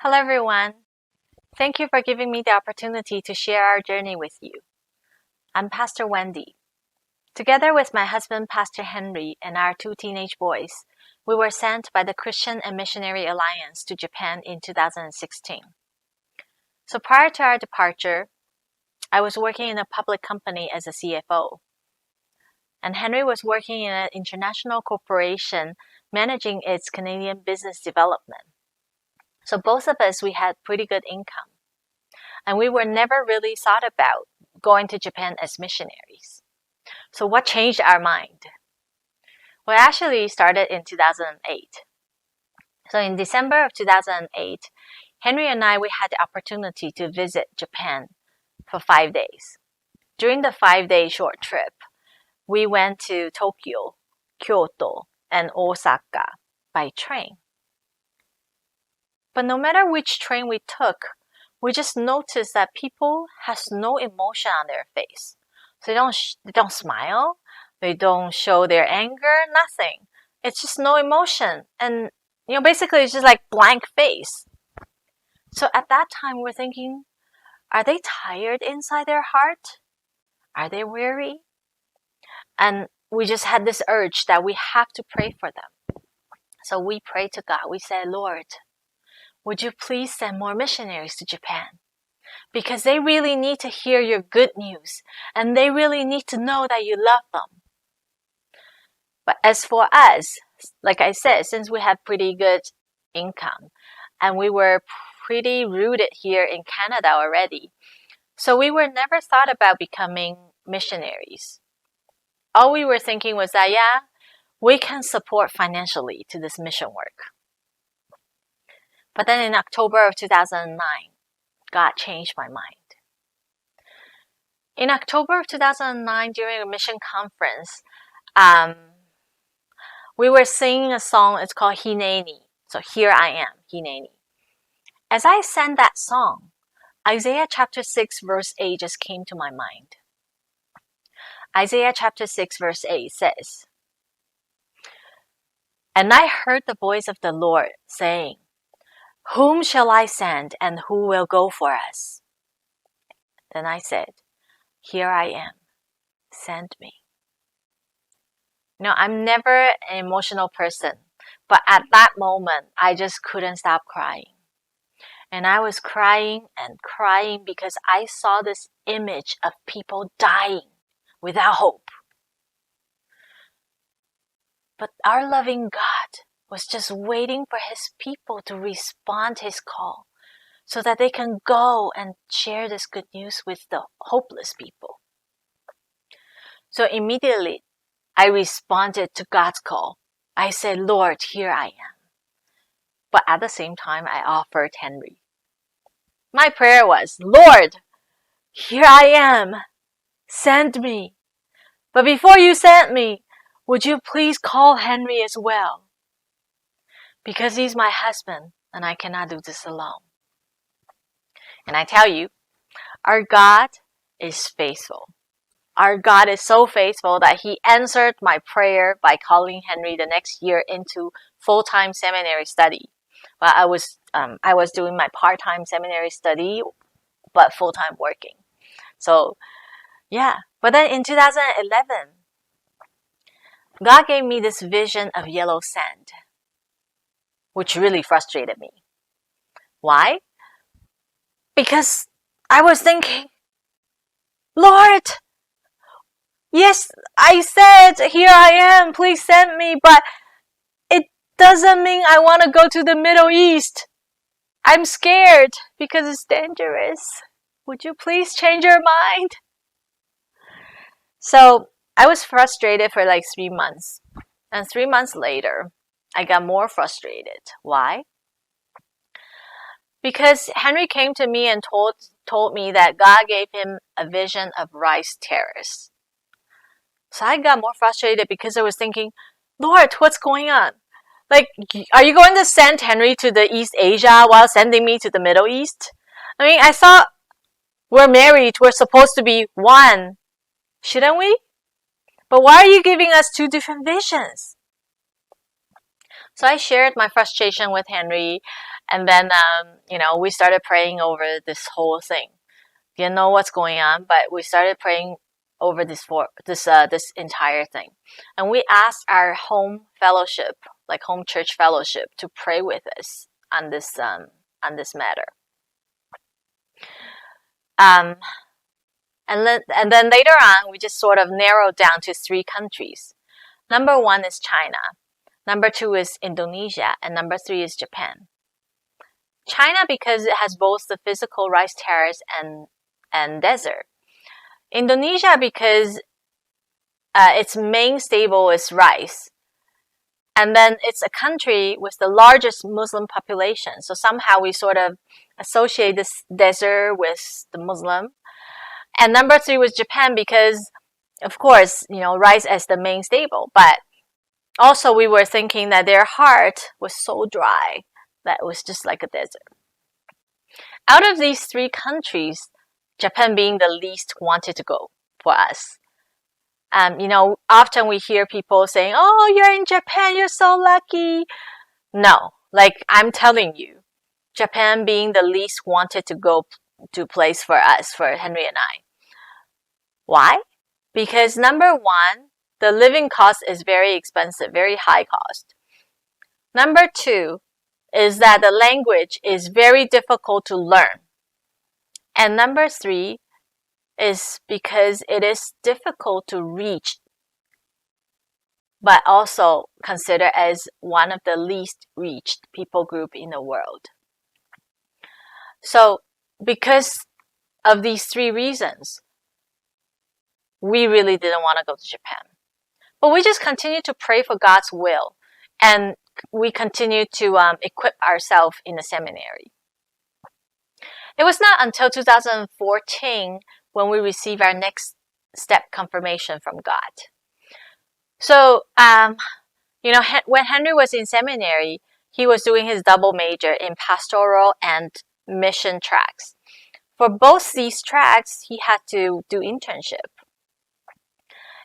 Hello everyone. Thank you for giving me the opportunity to share our journey with you. I'm Pastor Wendy. Together with my husband, Pastor Henry, and our two teenage boys, we were sent by the Christian and Missionary Alliance to Japan in 2016. So prior to our departure, I was working in a public company as a CFO. And Henry was working in an international corporation managing its Canadian business development. So both of us, we had pretty good income. And we were never really thought about going to Japan as missionaries. So what changed our mind? Well, actually started in 2008. So in December of 2008, Henry and I, we had the opportunity to visit Japan for 5 days. During the 5-day short trip, we went to Tokyo, Kyoto, and Osaka by train. But no matter which train we took, we just noticed that people has no emotion on their face. So they don't smile, they don't show their anger, nothing. It's just no emotion. And, basically it's just like blank face. So at that time we're thinking, are they tired inside their heart? Are they weary? And we just had this urge that we have to pray for them. So we prayed to God. We said, Lord, would you please send more missionaries to Japan? Because they really need to hear your good news. And they really need to know that you love them. But as for us, like I said, since we had pretty good income and we were pretty rooted here in Canada already, so we were never thought about becoming missionaries. All we were thinking was that, we can support financially to this mission work. But then in October of 2009, God changed my mind. In October of 2009, during a mission conference, we were singing a song. It's called Hineni. So here I am, Hineni. As I sang that song, Isaiah chapter 6 verse 8 just came to my mind. Isaiah chapter 6 verse 8 says, "And I heard the voice of the Lord saying, Whom shall I send and who will go for us? Then I said, Here I am, send me." I'm never an emotional person, but at that moment, I just couldn't stop crying. And I was crying and crying because I saw this image of people dying without hope. But our loving God was just waiting for His people to respond to His call so that they can go and share this good news with the hopeless people. So immediately, I responded to God's call. I said, Lord, here I am. But at the same time, I offered Henry. My prayer was, Lord, here I am. Send me. But before you send me, would you please call Henry as well? Because he's my husband and I cannot do this alone. And I tell you, our God is faithful. Our God is so faithful that He answered my prayer by calling Henry the next year into full-time seminary study. Well, I was doing my part-time seminary study, but full-time working. So, But then in 2011, God gave me this vision of yellow sand, which really frustrated me. Why? Because I was thinking, Lord, yes, I said, here I am, please send me, but it doesn't mean I want to go to the Middle East. I'm scared because it's dangerous. Would you please change your mind? So I was frustrated for like 3 months. And 3 months later, I got more frustrated. Why? Because Henry came to me and told me that God gave him a vision of rice terrace. So I got more frustrated because I was thinking, Lord, what's going on? Like, are you going to send Henry to the East Asia while sending me to the Middle East? I mean, I thought we're married, we're supposed to be one. Shouldn't we? But why are you giving us two different visions? So I shared my frustration with Henry, And then, we started praying over this whole thing. Didn't know what's going on, but we started praying over this entire thing. And we asked our home fellowship, like home church fellowship, to pray with us on this matter. And then later on, we just sort of narrowed down to 3 countries. Number 1 is China. Number 2 is Indonesia. And number 3 is Japan. China, because it has both the physical rice terrace and desert. Indonesia, because its main staple is rice. And then it's a country with the largest Muslim population. So somehow we sort of associate this desert with the Muslim. And number 3 was Japan because, of course, rice as the main staple. But also we were thinking that their heart was so dry that it was just like a desert. Out of these 3 countries, Japan being the least wanted to go for us. Often we hear people saying, "Oh, you're in Japan, you're so lucky." No, like I'm telling you, Japan being the least wanted to go to place for us, for Henry and I. Why? Because number 1, the living cost is very expensive, very high cost. Number 2 is that the language is very difficult to learn. And number 3 is because it is difficult to reach, but also considered as one of the least reached people group in the world. So because of these 3 reasons, we really didn't want to go to Japan. But we just continued to pray for God's will, and we continued to equip ourselves in the seminary. It was not until 2014 when we received our next step confirmation from God. So, when Henry was in seminary, he was doing his double major in pastoral and mission tracks. For both these tracks, he had to do internship.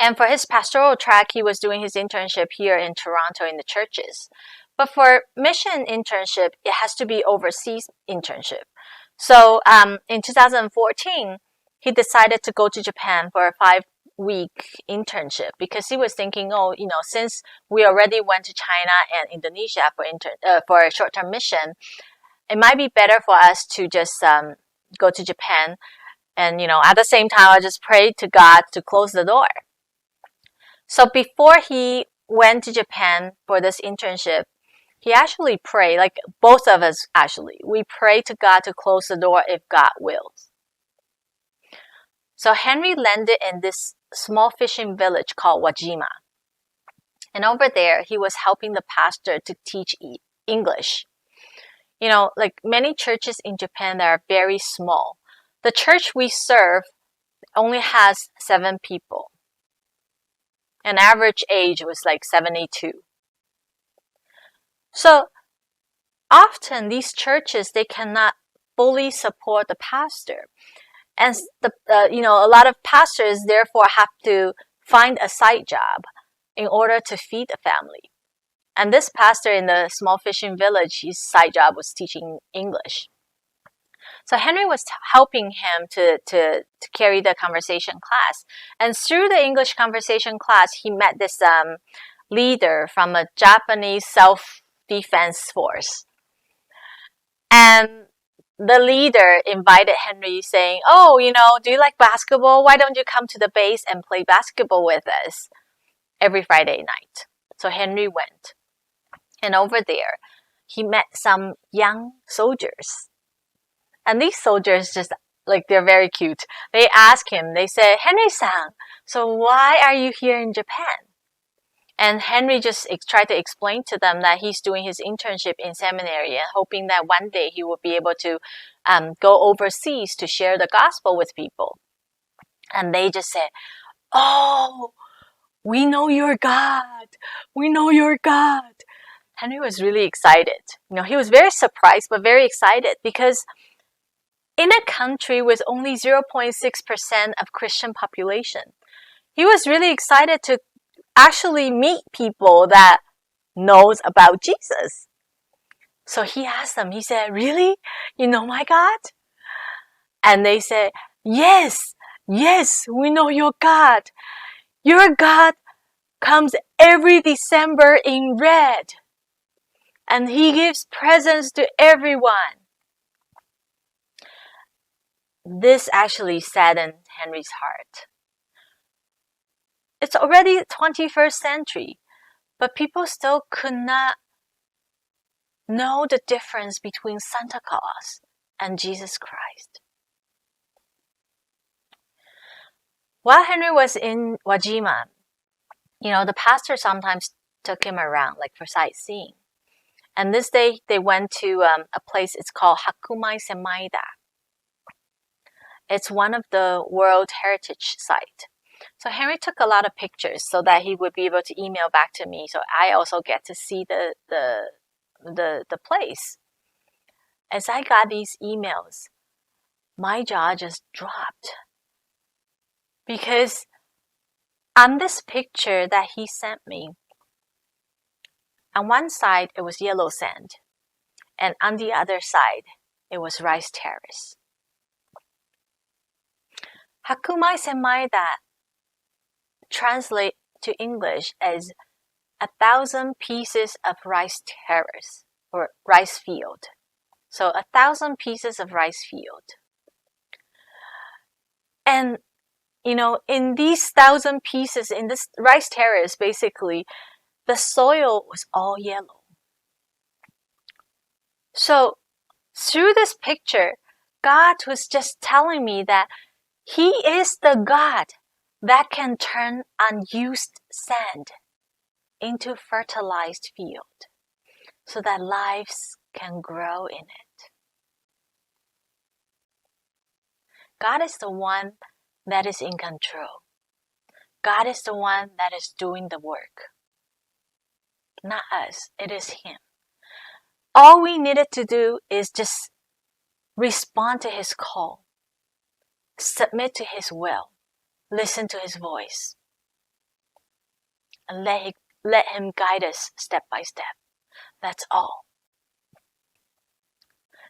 And for his pastoral track, he was doing his internship here in Toronto in the churches. But for mission internship, it has to be overseas internship. So in 2014, he decided to go to Japan for a 5-week internship because he was thinking, since we already went to China and Indonesia for a short-term mission, it might be better for us to just go to Japan. And, at the same time, I just prayed to God to close the door. So before he went to Japan for this internship, he actually prayed, like both of us actually, we prayed to God to close the door if God wills. So Henry landed in this small fishing village called Wajima. And over there, he was helping the pastor to teach English. Like many churches in Japan that are very small. The church we serve only has 7 people. An average age was like 72. So often these churches, they cannot fully support the pastor. And a lot of pastors therefore have to find a side job in order to feed the family. And this pastor in the small fishing village, his side job was teaching English. So Henry was helping him to carry the conversation class. And through the English conversation class, he met this leader from a Japanese self-defense force. And the leader invited Henry saying, do you like basketball? Why don't you come to the base and play basketball with us every Friday night? So Henry went. And over there, he met some young soldiers. And these soldiers they're very cute. They asked him, they said, "Henry-san, so why are you here in Japan?" And Henry just tried to explain to them that he's doing his internship in seminary and hoping that one day he will be able to go overseas to share the gospel with people. And they just said, "Oh, we know your God. We know your God." Henry was really excited. He was very surprised, but very excited because in a country with only 0.6% of Christian population, he was really excited to actually meet people that knows about Jesus. So he asked them, he said, really? You know my God? And they said, yes, we know your God. Your God comes every December in red. And he gives presents to everyone. This actually saddened Henry's heart. It's already the 21st century, but people still could not know the difference between Santa Claus and Jesus Christ. While Henry was in Wajima, the pastor sometimes took him around, like for sightseeing. And this day they went to a place, it's called Hakumai Semaida. It's one of the World Heritage Site. So Henry took a lot of pictures so that he would be able to email back to me. So I also get to see the place. As I got these emails, my jaw just dropped. Because on this picture that he sent me, on one side it was yellow sand, and on the other side it was rice terrace. Hakumai Semaida translate to English as 1,000 pieces of rice terrace or rice field. So 1,000 pieces of rice field. And in these 1,000 pieces, in this rice terrace, basically, the soil was all yellow. So through this picture, God was just telling me that He is the God that can turn unused sand into fertilized field so that lives can grow in it. God is the one that is in control. God is the one that is doing the work. Not us, it is Him. All we needed to do is just respond to His call, submit to His will, listen to His voice, and let Him guide us step by step. That's all.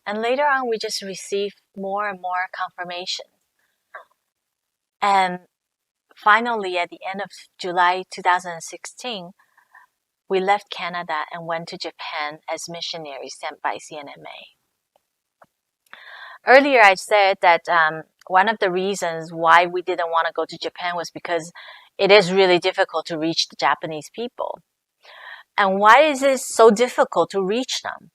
And later on, we just received more and more confirmation. And finally, at the end of July 2016, we left Canada and went to Japan as missionaries sent by CNMA. Earlier, I said that one of the reasons why we didn't want to go to Japan was because it is really difficult to reach the Japanese people. And why is it so difficult to reach them?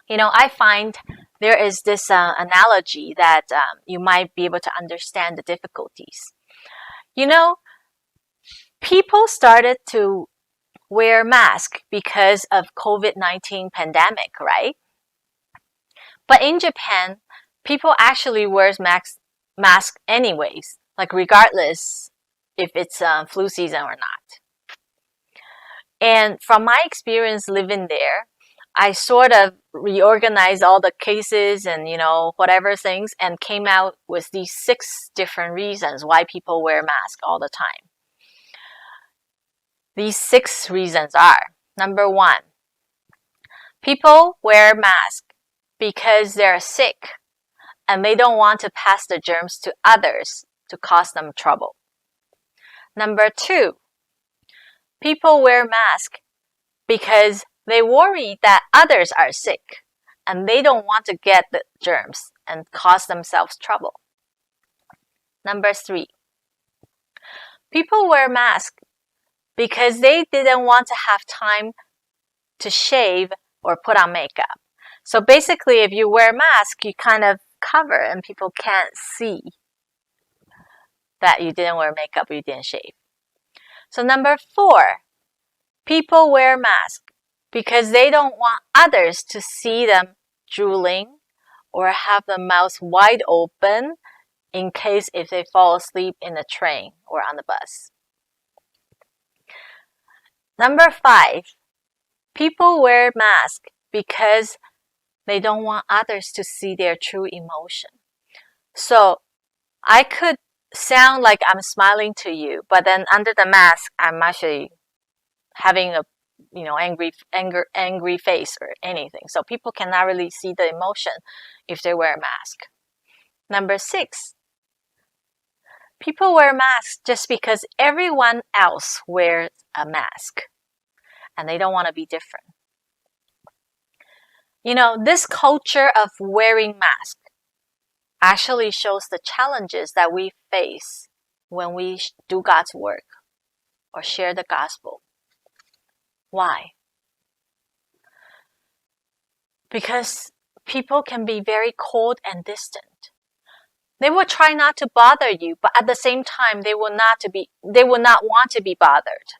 I find there is this analogy that you might be able to understand the difficulties. People started to wear masks because of COVID-19 pandemic, right? But in Japan, people actually wear masks anyways, like regardless if it's flu season or not. And from my experience living there, I sort of reorganized all the cases and, whatever things and came out with these 6 different reasons why people wear masks all the time. These 6 reasons are, number 1, people wear masks because they're sick and they don't want to pass the germs to others to cause them trouble. Number 2, people wear masks because they worry that others are sick and they don't want to get the germs and cause themselves trouble. Number 3, people wear masks because they didn't want to have time to shave or put on makeup. So basically, if you wear a mask, you kind of cover and people can't see that you didn't wear makeup or you didn't shave. So number 4, people wear masks because they don't want others to see them drooling or have the mouth wide open in case if they fall asleep in the train or on the bus. Number 5, people wear masks because they don't want others to see their true emotion. So I could sound like I'm smiling to you, but then under the mask, I'm actually having a angry face or anything. So people cannot really see the emotion if they wear a mask. Number 6, people wear masks just because everyone else wears a mask and they don't want to be different. This culture of wearing masks actually shows the challenges that we face when we do God's work or share the gospel. Why? Because people can be very cold and distant. They will try not to bother you, but at the same time, they will not want to be bothered.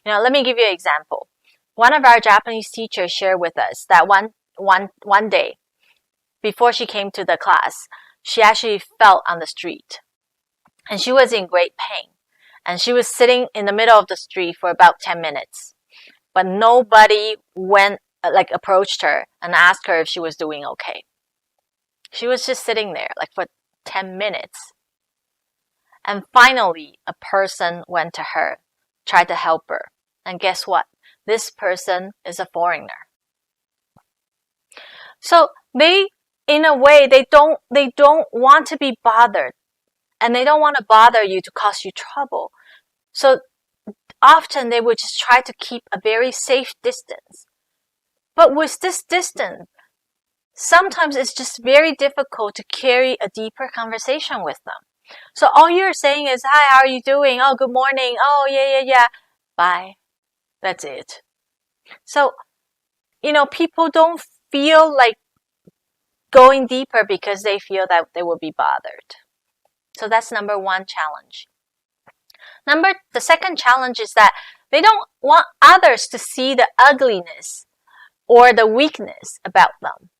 Let me give you an example. One of our Japanese teachers shared with us that one day, before she came to the class, she actually fell on the street. And she was in great pain. And she was sitting in the middle of the street for about 10 minutes. But nobody approached her and asked her if she was doing okay. She was just sitting there for 10 minutes. And finally, a person went to her, tried to help her. And guess what? This person is a foreigner. So in a way, they don't want to be bothered. And they don't want to bother you to cause you trouble. So often they would just try to keep a very safe distance. But with this distance, sometimes it's just very difficult to carry a deeper conversation with them. So all you're saying is, hi, how are you doing? Oh, good morning. Oh, yeah. Bye. That's it. So, people don't feel like going deeper because they feel that they will be bothered. So that's number 1 challenge. The second challenge is that they don't want others to see the ugliness or the weakness about them.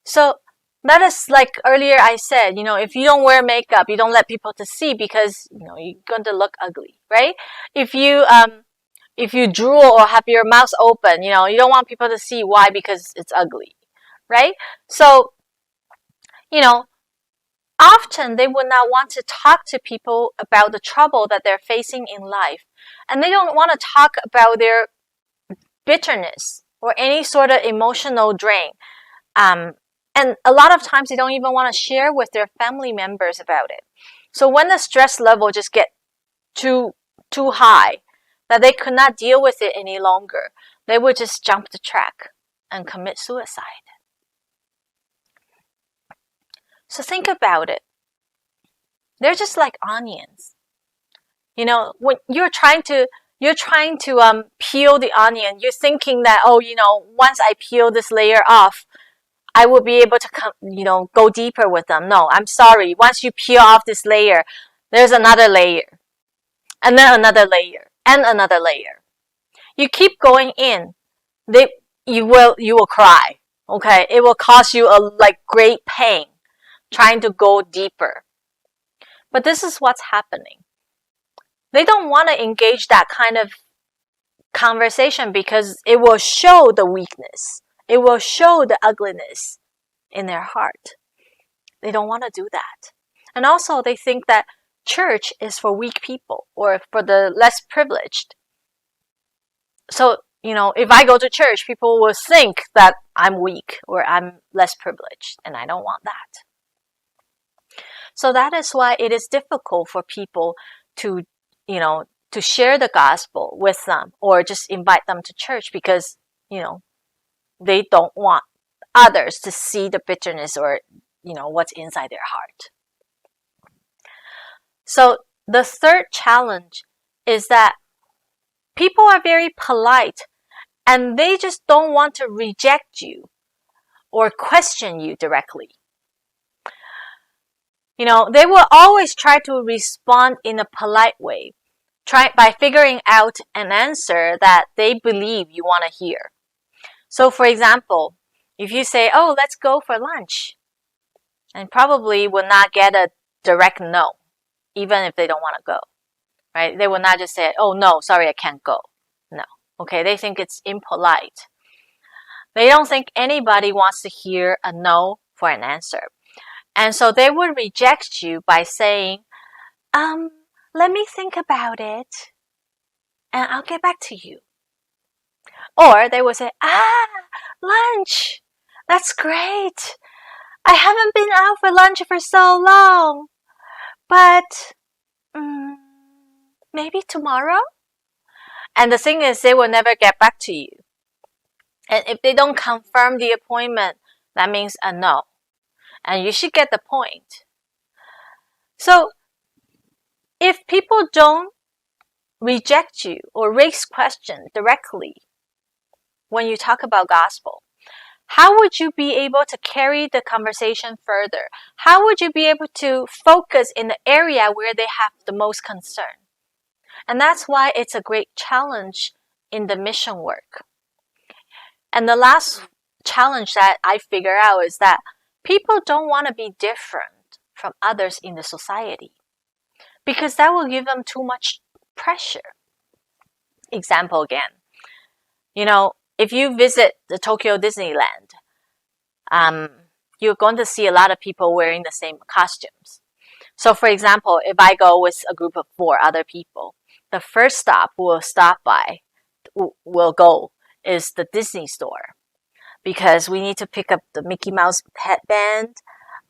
So that is like earlier I said, if you don't wear makeup, you don't let people to see because, you're going to look ugly, right? If you drool or have your mouth open, you don't want people to see. Why? Because it's ugly, right? So, often they would not want to talk to people about the trouble that they're facing in life. And they don't want to talk about their bitterness or any sort of emotional drain. And a lot of times they don't even want to share with their family members about it. So when the stress level just get too high, that they could not deal with it any longer, they would just jump the track and commit suicide. So think about it. They're just like onions. When you're trying to peel the onion, you're thinking that, once I peel this layer off, I will be able to go deeper with them. No, I'm sorry. Once you peel off this layer, there's another layer, and then another layer, and another layer. You keep going in, you will cry. Okay, it will cause you a great pain trying to go deeper. But this is what's happening. They don't want to engage that kind of conversation because it will show the weakness. It will show the ugliness in their heart. They don't want to do that. And also they think that church is for weak people or for the less privileged. So, if I go to church, people will think that I'm weak or I'm less privileged, and I don't want that. So that is why it is difficult for people to share the gospel with them or just invite them to church because, they don't want others to see the bitterness or, what's inside their heart. So the third challenge is that people are very polite and they just don't want to reject you or question you directly. They will always try to respond in a polite way, by figuring out an answer that they believe you want to hear. So for example, if you say, oh, let's go for lunch, and probably will not get a direct no, even if they don't want to go, right? They will not just say, oh, no, sorry, I can't go. No. Okay, they think it's impolite. They don't think anybody wants to hear a no for an answer. And so they would reject you by saying, let me think about it and I'll get back to you. Or they will say, lunch. That's great. I haven't been out for lunch for so long. But maybe tomorrow? And the thing is, they will never get back to you. And if they don't confirm the appointment, that means a no. And you should get the point. So, if people don't reject you or raise questions directly when you talk about gospel, how would you be able to carry the conversation further? How would you be able to focus in the area where they have the most concern? And that's why it's a great challenge in the mission work. And the last challenge that I figure out is that people don't want to be different from others in the society because that will give them too much pressure. Example again. If you visit the Tokyo Disneyland, you're going to see a lot of people wearing the same costumes. So for example, if I go with a group of 4 other people, the first stop we'll go is the Disney store because we need to pick up the Mickey Mouse headband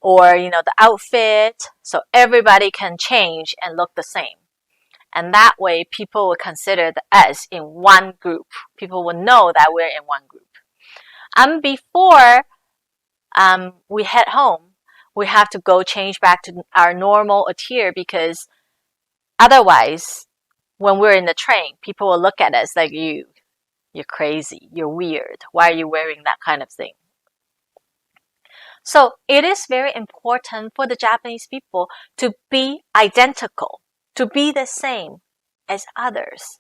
or, the outfit so everybody can change and look the same. And that way people will consider us in one group. People will know that we're in one group. Before we head home, we have to go change back to our normal attire because otherwise, when we're in the train, people will look at us like you're crazy, you're weird. Why are you wearing that kind of thing? So it is very important for the Japanese people to be identical, to be the same as others,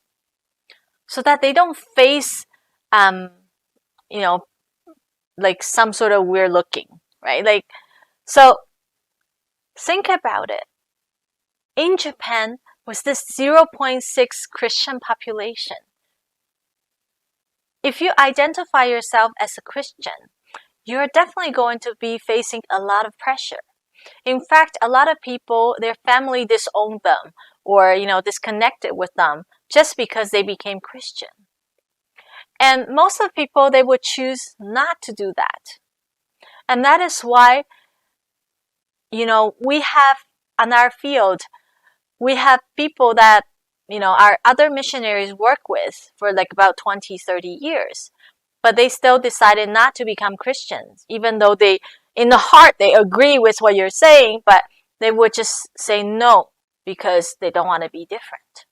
so that they don't face, like some sort of weird looking, right? So think about it. In Japan, with this 0.6 Christian population, if you identify yourself as a Christian, you're definitely going to be facing a lot of pressure. In fact, a lot of people, their family disowned them or, disconnected with them just because they became Christian. And most of the people, they would choose not to do that. And that is why, we have on our field, we have people that, our other missionaries work with for like about 20, 30 years. But they still decided not to become Christians, even though in the heart, they agree with what you're saying, but they would just say no because they don't want to be different.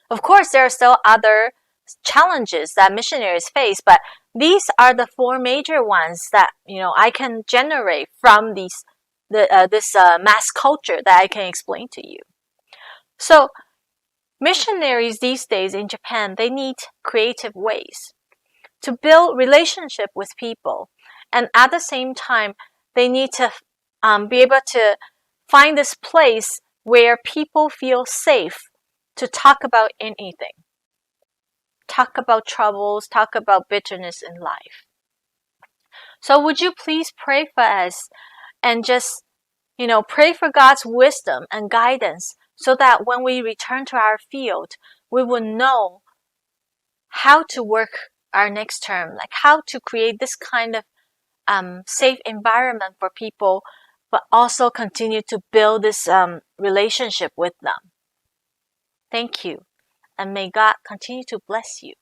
Of course, there are still other challenges that missionaries face, but these are the 4 major ones that, I can generate from this mass culture that I can explain to you. So, missionaries these days in Japan, they need creative ways to build relationship with people. And at the same time, they need to be able to find this place where people feel safe to talk about anything. Talk about troubles, talk about bitterness in life. So would you please pray for us and just, pray for God's wisdom and guidance so that when we return to our field, we will know how to work our next term, like how to create this kind of safe environment for people, but also continue to build this relationship with them. Thank you, and may God continue to bless you.